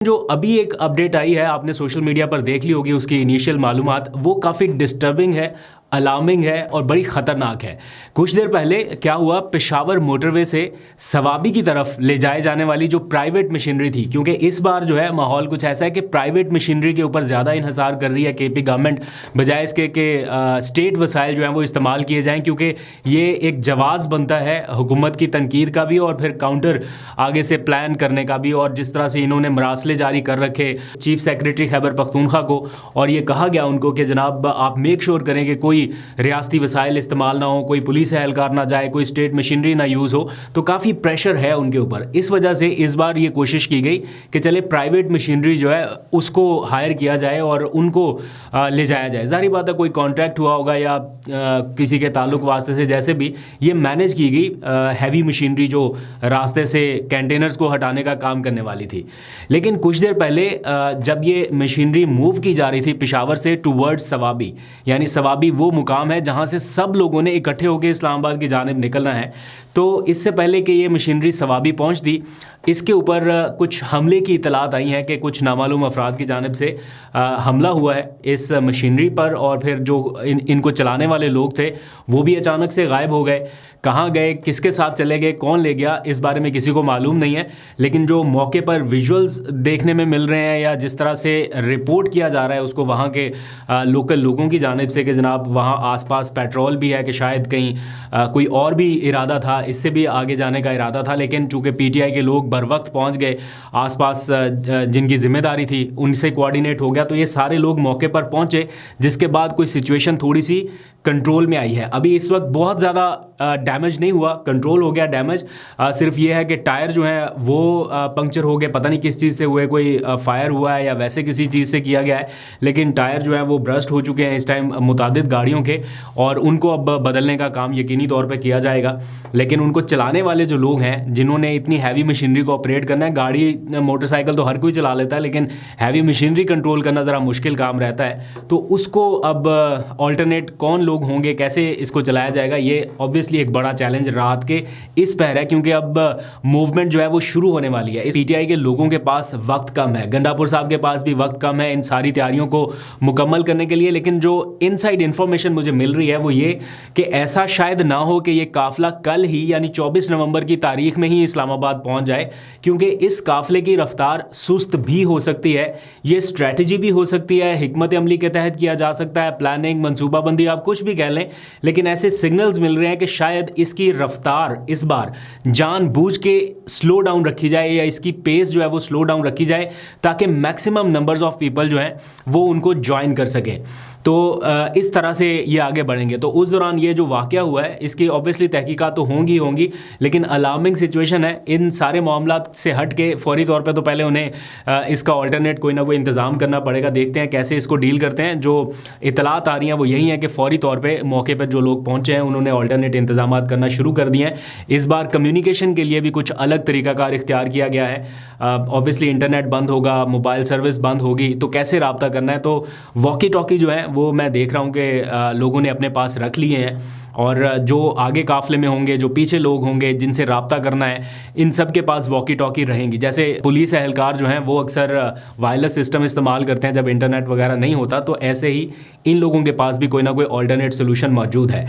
जो अभी एक अपडेट आई है, आपने सोशल मीडिया पर देख ली होगी, उसकी इनिशियल मालूमात वो काफ़ी डिस्टर्बिंग है, अलार्मिंग है और बड़ी ख़तरनाक है। कुछ देर पहले क्या हुआ, पेशावर मोटरवे से सवाबी की तरफ ले जाए जाने वाली जो प्राइवेट मशीनरी थी, क्योंकि इस बार जो है माहौल कुछ ऐसा है कि प्राइवेट मशीनरी के ऊपर ज़्यादा इन्हिसार कर रही है केपी गवर्नमेंट, बजाय इसके कि स्टेट वसाइल जो हैं वो इस्तेमाल किए जाएँ, क्योंकि ये एक जवाज़ बनता है हुकूमत की तनकीद का भी और फिर काउंटर आगे से प्लान करने का भी। और जिस तरह से इन्होंने मरासले जारी कर रखे चीफ सेक्रेटरी खैबर पख्तूनख्वा को, और ये कहा गया उनको कि जनाब आप मेक श्योर करें कि कोई रियासती वसाइल इस्तेमाल ना हो, कोई पुलिस एहलकार ना जाए, कोई स्टेट मशीनरी ना यूज़ हो, तो काफ़ी प्रेशर है उनके ऊपर। इस वजह से इस बार ये कोशिश की गई कि चले प्राइवेट मशीनरी जो है उसको हायर किया जाए और उनको ले जाया जाए। ज़ाहिर बात है कोई कॉन्ट्रैक्ट हुआ होगा या किसी के ताल्लुक वास्ते से, जैसे भी ये मैनेज की गई हैवी मशीनरी जो रास्ते से कंटेनर्स को हटाने का काम करने वाली थी। लेकिन कुछ देर पहले जब ये मशीनरी मूव की जा रही थी पेशावर से टूवर्ड्स सवाबी, यानी सवाबी वो मुकाम है जहाँ से सब लोगों ने इकट्ठे होकर इस्लामाबाद की जानिब निकलना है, तो इससे पहले कि ये मशीनरी सवाबी पहुँचती, इसके ऊपर कुछ हमले की इतलात आई हैं कि कुछ नामालूम अफराद की जानिब से हमला हुआ है इस मशीनरी पर, और फिर जो इनको चलाने वाले लोग थे वो भी अचानक से गायब हो गए। कहाँ गए, किसके साथ चले गए, कौन ले गया, इस बारे में किसी को मालूम नहीं है। लेकिन जो मौके पर विजुअल्स देखने में मिल रहे हैं या जिस तरह से रिपोर्ट किया जा रहा है उसको वहाँ के लोकल लोगों की जानिब से कि जनाब वहाँ आसपास पेट्रोल भी है, कि शायद कहीं कोई और भी इरादा था, इससे भी आगे जाने का इरादा था। लेकिन चूँकि पीटीआई के लोग बर वक्त पहुँच गए, आसपास जिनकी जिम्मेदारी थी उनसे कोऑर्डिनेट हो गया, तो ये सारे लोग मौके पर पहुँचे, जिसके बाद कोई सिचुएशन थोड़ी सी कंट्रोल में आई है। अभी इस वक्त बहुत ज़्यादा डैमेज नहीं हुआ, कंट्रोल हो गया डैमेज। सिर्फ ये है कि टायर जो हैं वो पंक्चर हो गए, पता नहीं किस चीज़ से हुए, कोई फायर हुआ है या वैसे किसी चीज़ से किया गया है, लेकिन टायर जो है वो ब्रस्ट हो चुके हैं इस टाइम मुतादिद गाड़ियों के, और उनको अब बदलने का काम यकीनी तौर पे किया जाएगा। लेकिन उनको चलाने वाले जो लोग हैं जिन्होंने इतनी हैवी मशीनरी को ऑपरेट करना है, गाड़ी मोटरसाइकिल तो हर कोई चला लेता है, लेकिन हैवी मशीनरी कंट्रोल करना ज़रा मुश्किल काम रहता है, तो उसको अब ऑल्टरनेट कौन लोग होंगे, कैसे इसको चलाया जाएगा, ये ऑब्वियसली एक बड़ा चैलेंज रात के इस पहर है, क्योंकि अब मूवमेंट जो है वो शुरू होने वाली है। पीटीआई के लोगों के पास वक्त कम है, गंडापुर साहब के पास भी वक्त कम है इन सारी तैयारियों को मुकम्मल करने के लिए। लेकिन जो इनसाइड इन्फॉर्मेशन मुझे मिल रही है वो ये कि ऐसा शायद ना हो कि ये काफिला कल ही यानी 24 नवंबर की तारीख में ही इस्लामाबाद पहुंच जाए, क्योंकि इस काफिले की रफ्तार सुस्त भी हो सकती है, ये स्ट्रैटेजी भी हो सकती है, हिकमत अमली के तहत किया जा सकता है, प्लानिंग, मनसूबाबंदी, आप कुछ भी कह लें, लेकिन ऐसे सिग्नल्स मिल रहे हैं कि शायद इसकी रफ्तार इस बार जानबूझ के स्लो डाउन रखी जाए, या इसकी पेस जो है वो स्लो डाउन रखी जाए, ताकि मैक्सिमम नंबर्स ऑफ पीपल जो हैं वो उनको ज्वाइन कर सकें। तो इस तरह से ये आगे बढ़ेंगे। तो उस दौरान ये जो वाक़या हुआ है इसकी ऑब्वियसली तहकीकात तो होंगी, लेकिन अलार्मिंग सिचुएशन है। इन सारे मामलात से हट के फौरी तौर पे तो पहले उन्हें इसका ऑल्टरनेट कोई ना कोई इंतज़ाम करना पड़ेगा। देखते हैं कैसे इसको डील करते हैं। जो इतलात आ रही हैं वो यही है कि फ़ौरी तौर पर मौके पर जो लोग पहुँचे हैं उन्होंने ऑल्टरनेट इंतज़ाम करना शुरू कर दिए हैं। इस बार कम्युनिकेशन के लिए भी कुछ अलग तरीक़ाकार इख्तियार किया गया है। ऑब्वियसली इंटरनेट बंद होगा, मोबाइल सर्विस बंद होगी, तो कैसे रब्ता करना है, तो वॉकी टॉकी जो है वो मैं देख रहा हूँ कि लोगों ने अपने पास रख लिए हैं, और जो आगे काफ़िले में होंगे, जो पीछे लोग होंगे जिनसे रब्ता करना है, इन सब के पास वॉकी टॉकी रहेंगी। जैसे पुलिस एहलकार जो हैं वो अक्सर वायरलेस सिस्टम इस्तेमाल करते हैं जब इंटरनेट वगैरह नहीं होता, तो ऐसे ही इन लोगों के पास भी कोई ना कोई ऑल्टरनेट सोल्यूशन मौजूद है।